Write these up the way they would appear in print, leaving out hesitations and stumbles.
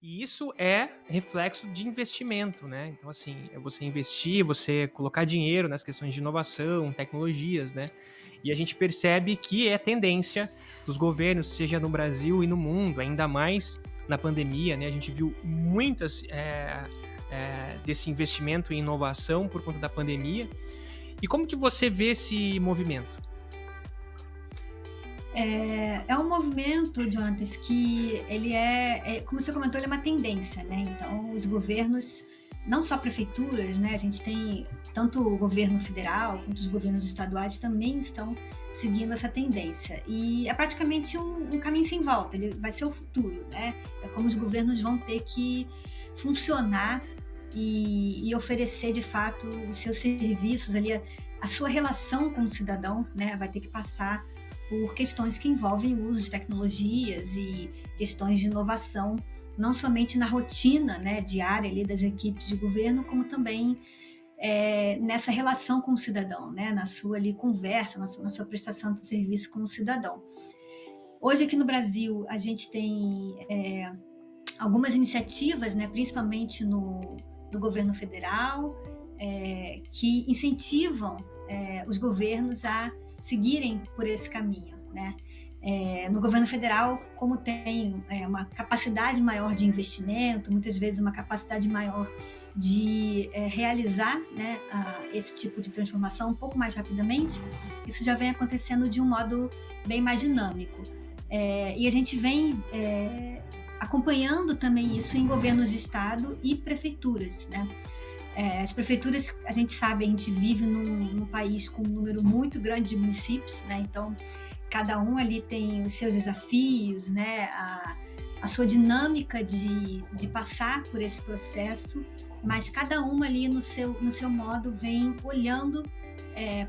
E isso é reflexo de investimento, né? Então, assim, é você investir, você colocar dinheiro nas questões de inovação, tecnologias, né? E a gente percebe que é tendência dos governos, seja no Brasil e no mundo, ainda mais na pandemia, né? A gente viu muitas desse investimento em inovação por conta da pandemia. E como que você vê esse movimento? É um movimento, Jonatas, que ele como você comentou, ele é uma tendência, né? Então, os governos, não só prefeituras, né? A gente tem tanto o governo federal quanto os governos estaduais também estão seguindo essa tendência. E é praticamente um caminho sem volta, ele vai ser o futuro, né? É como os governos vão ter que funcionar e oferecer, de fato, os seus serviços ali, a sua relação com o cidadão, né? Vai ter que passar por questões que envolvem o uso de tecnologias e questões de inovação, não somente na rotina, né, diária ali das equipes de governo, como também nessa relação com o cidadão, né, na sua ali conversa, na sua prestação de serviço como cidadão. Hoje aqui no Brasil a gente tem algumas iniciativas, né, principalmente no governo federal, que incentivam os governos a seguirem por esse caminho, né? No governo federal, como tem uma capacidade maior de investimento, muitas vezes uma capacidade maior de realizar, né, esse tipo de transformação um pouco mais rapidamente, isso já vem acontecendo de um modo bem mais dinâmico. E a gente vem acompanhando também isso em governos de estado e prefeituras, né? As prefeituras, a gente sabe, a gente vive num país com um número muito grande de municípios, né? Então, cada um ali tem os seus desafios, né? A sua dinâmica de passar por esse processo, mas cada uma ali no seu modo vem olhando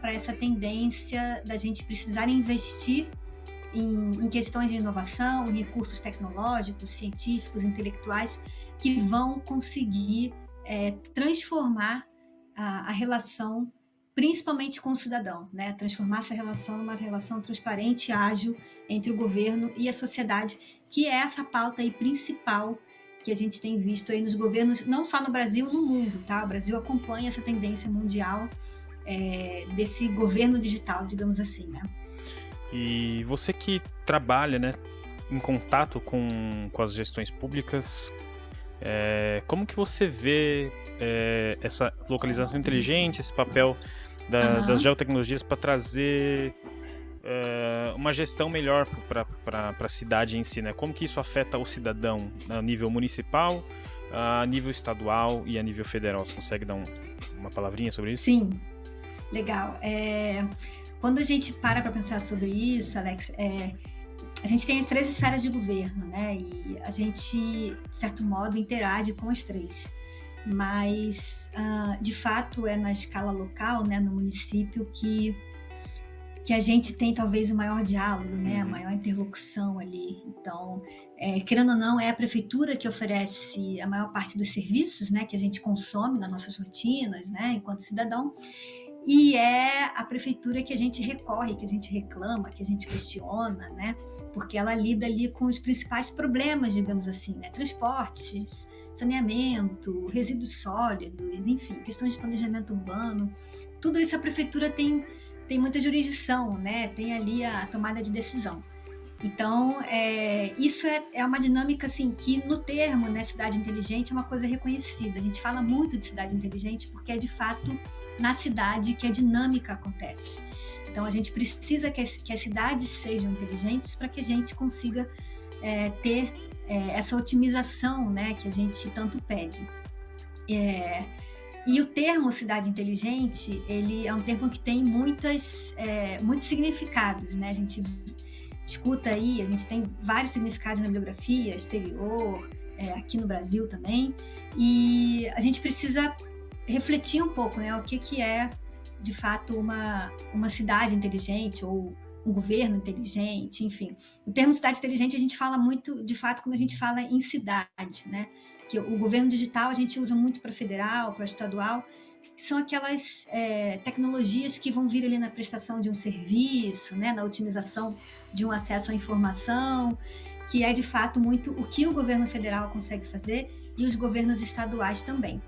para essa tendência da gente precisar investir em questões de inovação, em recursos tecnológicos, científicos, intelectuais, que vão conseguir transformar a relação, principalmente com o cidadão, né? Transformar essa relação numa relação transparente e ágil entre o governo e a sociedade, que é essa pauta aí principal que a gente tem visto aí nos governos, não só no Brasil, no mundo, tá? O Brasil acompanha essa tendência mundial desse governo digital, digamos assim, né? E você que trabalha, né, em contato com as gestões públicas, como que você vê essa localização inteligente, esse papel das Aham. geotecnologias para trazer uma gestão melhor para a cidade em si, né? Como que isso afeta o cidadão a nível municipal, a nível estadual e a nível federal? Você consegue dar uma palavrinha sobre isso? Sim, legal. Quando a gente para pensar sobre isso, Alex, a gente tem as três esferas de governo, né? E a gente, de certo modo, interage com as três. Mas, de fato, é na escala local, né, no município, que a gente tem talvez o maior diálogo, né, a Uhum. maior interlocução ali. Então, querendo ou não, é a prefeitura que oferece a maior parte dos serviços, né, que a gente consome nas nossas rotinas, né, enquanto cidadão. E é a prefeitura que a gente recorre, que a gente reclama, que a gente questiona, né? Porque ela lida ali com os principais problemas, digamos assim, né? Transportes, saneamento, resíduos sólidos, enfim, questões de planejamento urbano. Tudo isso a prefeitura tem muita jurisdição, né? Tem ali a tomada de decisão. Então, isso é uma dinâmica assim que no termo, né, cidade inteligente, é uma coisa reconhecida. A gente fala muito de cidade inteligente porque é de fato na cidade que a dinâmica acontece. Então, a gente precisa que as cidades sejam inteligentes para que a gente consiga ter essa otimização, né, que a gente tanto pede. E o termo cidade inteligente, ele é um termo que tem muitos significados, né? A gente escuta aí, a gente tem vários significados na bibliografia, exterior, aqui no Brasil também, e a gente precisa refletir um pouco, né, o que é, de fato, uma cidade inteligente ou um governo inteligente, enfim. O termo cidade inteligente a gente fala muito, de fato, quando a gente fala em cidade, né, que o governo digital a gente usa muito para federal, para estadual, que são aquelas tecnologias que vão vir ali na prestação de um serviço, né, na otimização de um acesso à informação, que é de fato muito o que o governo federal consegue fazer e os governos estaduais também.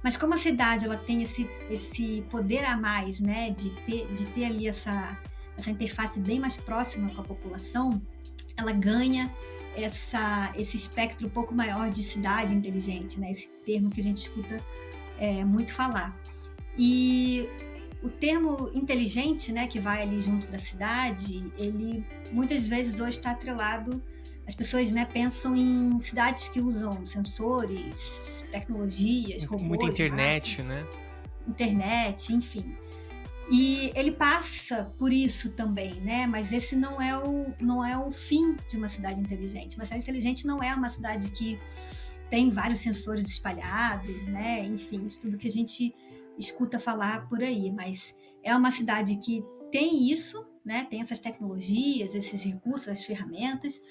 Mas como a cidade ela tem esse poder a mais, né, de ter ali essa interface bem mais próxima com a população, ela ganha esse espectro um pouco maior de cidade inteligente, né, esse termo que a gente escuta muito falar. E o termo inteligente, né, que vai ali junto da cidade, ele muitas vezes hoje está atrelado. As pessoas, né, pensam em cidades que usam sensores, tecnologias, robôs, muita internet, né? Internet, enfim. E ele passa por isso também, né? Mas esse não é o fim de uma cidade inteligente. Uma cidade inteligente não é uma cidade que tem vários sensores espalhados, né? Enfim, isso tudo que a gente escuta falar por aí. Mas é uma cidade que tem isso, né? Tem essas tecnologias, esses recursos, as ferramentas,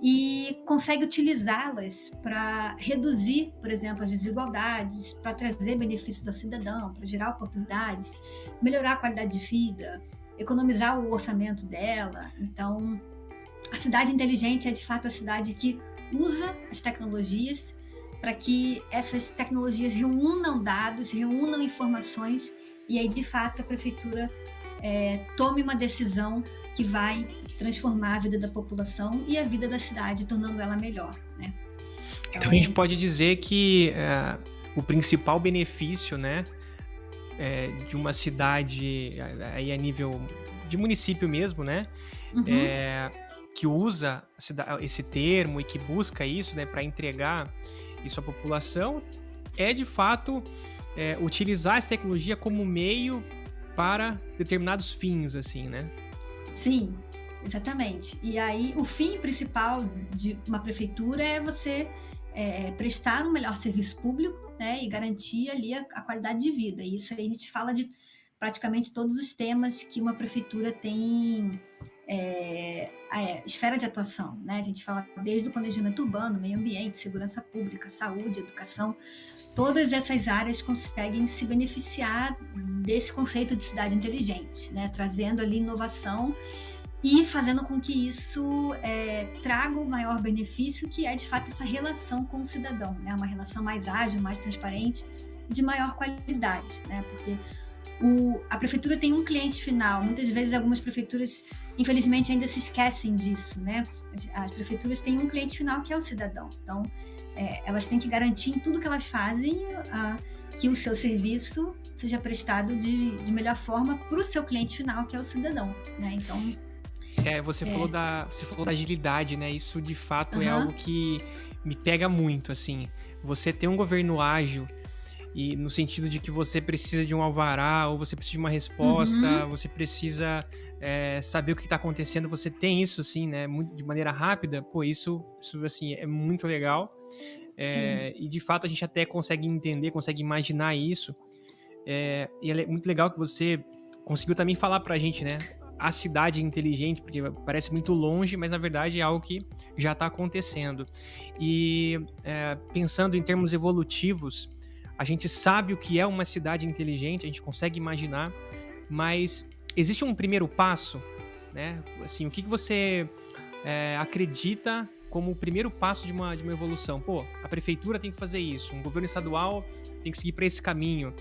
e consegue utilizá-las para reduzir, por exemplo, as desigualdades, para trazer benefícios ao cidadão, para gerar oportunidades, melhorar a qualidade de vida, economizar o orçamento dela. Então, a cidade inteligente é de fato a cidade que usa as tecnologias para que essas tecnologias reúnam dados, reúnam informações, e aí de fato a prefeitura tome uma decisão que vai transformar a vida da população e a vida da cidade, tornando ela melhor, né? Então a gente pode dizer que o principal benefício, né, de uma cidade aí a nível de município mesmo, né, que usa esse termo e que busca isso, né, para entregar isso à população, é de fato utilizar essa tecnologia como meio para determinados fins, assim, né? Sim, exatamente. E aí o fim principal de uma prefeitura é você prestar um melhor serviço público, né, e garantir ali a qualidade de vida. E isso aí a gente fala de praticamente todos os temas que uma prefeitura tem a esfera de atuação, né? A gente fala desde o planejamento urbano, meio ambiente, segurança pública, saúde, educação. Todas essas áreas conseguem se beneficiar desse conceito de cidade inteligente, né? Trazendo ali inovação e fazendo com que isso traga o maior benefício, que é de fato essa relação com o cidadão, né? Uma relação mais ágil, mais transparente e de maior qualidade, né? Porque a prefeitura tem um cliente final. Muitas vezes algumas prefeituras, infelizmente, ainda se esquecem disso, né? As prefeituras têm um cliente final que é o cidadão. Então, elas têm que garantir em tudo que elas fazem que o seu serviço seja prestado de melhor forma para o seu cliente final, que é o cidadão, né? Então, você falou da agilidade, né? Isso de fato é algo que me pega muito, assim. Você ter um governo ágil, e no sentido de que você precisa de um alvará, ou você precisa de uma resposta, você precisa saber o que está acontecendo, você tem isso, assim, né, de maneira rápida, pô, isso assim, é muito legal. E de fato a gente até consegue entender, consegue imaginar isso. E é muito legal que você conseguiu também falar pra gente, né, a cidade inteligente, porque parece muito longe, mas na verdade é algo que já está acontecendo. E pensando em termos evolutivos, a gente sabe o que é uma cidade inteligente, a gente consegue imaginar, mas existe um primeiro passo, né? Assim, o que você acredita como o primeiro passo de uma evolução? Pô, a prefeitura tem que fazer isso, um governo estadual tem que seguir para esse caminho,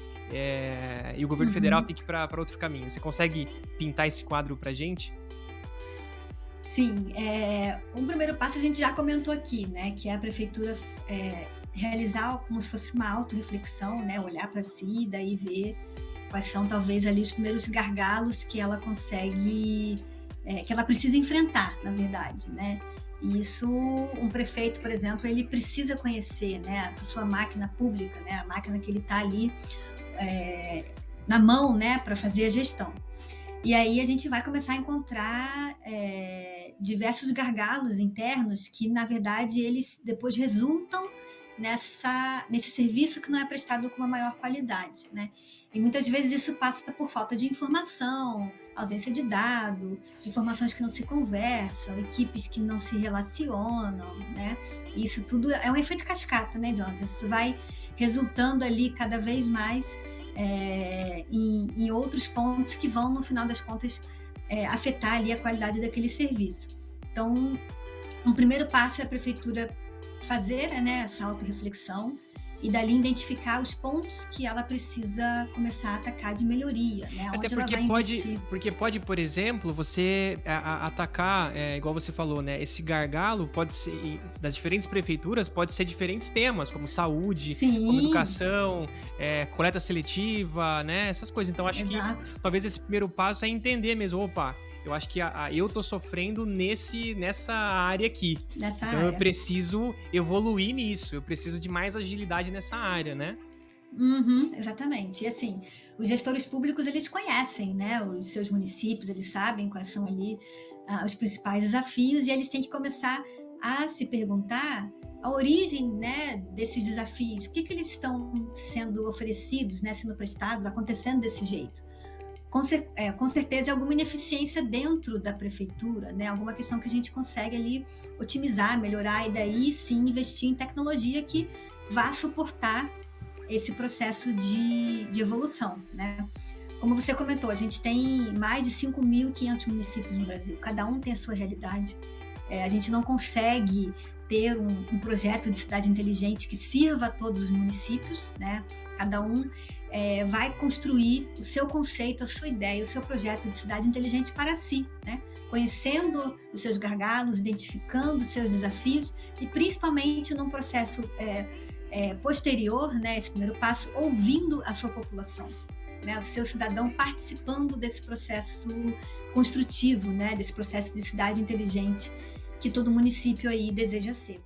e o governo federal tem que ir para outro caminho. Você consegue pintar esse quadro para a gente? Sim, um primeiro passo a gente já comentou aqui, né? Que é a prefeitura realizar como se fosse uma autorreflexão, né? Olhar para si e daí ver quais são talvez ali os primeiros gargalos que ela consegue, que ela precisa enfrentar, na verdade, né? E isso, um prefeito, por exemplo, ele precisa conhecer, né, a sua máquina pública, né, a máquina que ele está ali na mão, né, para fazer a gestão. E aí a gente vai começar a encontrar diversos gargalos internos que, na verdade, eles depois resultam nesse serviço que não é prestado com uma maior qualidade, né? E muitas vezes isso passa por falta de informação, ausência de dado, informações que não se conversam, equipes que não se relacionam, né? E isso tudo é um efeito cascata, né, Jonathan? Isso vai resultando ali cada vez mais em outros pontos que vão, no final das contas, afetar ali a qualidade daquele serviço. Então, Um primeiro passo é a prefeitura fazer, né, essa autorreflexão e dali identificar os pontos que ela precisa começar a atacar de melhoria, né? Até Onde ela porque vai investir. pode, por exemplo, você atacar, igual você falou, né? Esse gargalo pode ser, das diferentes prefeituras, pode ser diferentes temas, como saúde, como Sim, educação, coleta seletiva, né? Essas coisas. Então, acho que exato, talvez esse primeiro passo é entender mesmo, opa, eu acho que eu tô sofrendo nessa área aqui. nessa Então eu área. preciso evoluir nisso, eu preciso de mais agilidade nessa área, né? Uhum, exatamente. E assim, os gestores públicos, eles conhecem, né, os seus municípios, eles sabem quais são ali os principais desafios e eles têm que começar a se perguntar a origem, né, desses desafios. Por que eles estão sendo oferecidos, né, sendo prestados, acontecendo desse jeito? Com certeza, alguma ineficiência dentro da prefeitura, né? Alguma questão que a gente consegue ali otimizar, melhorar e daí sim investir em tecnologia que vá suportar esse processo de evolução, né? Como você comentou, a gente tem mais de 5.500 municípios no Brasil, cada um tem a sua realidade. A gente não consegue ter um projeto de cidade inteligente que sirva a todos os municípios, né? Cada um vai construir o seu conceito, a sua ideia, o seu projeto de cidade inteligente para si, né? Conhecendo os seus gargalos, identificando os seus desafios e principalmente num processo posterior, né, esse primeiro passo, ouvindo a sua população, né, o seu cidadão participando desse processo construtivo, né, desse processo de cidade inteligente que todo município aí deseja ser.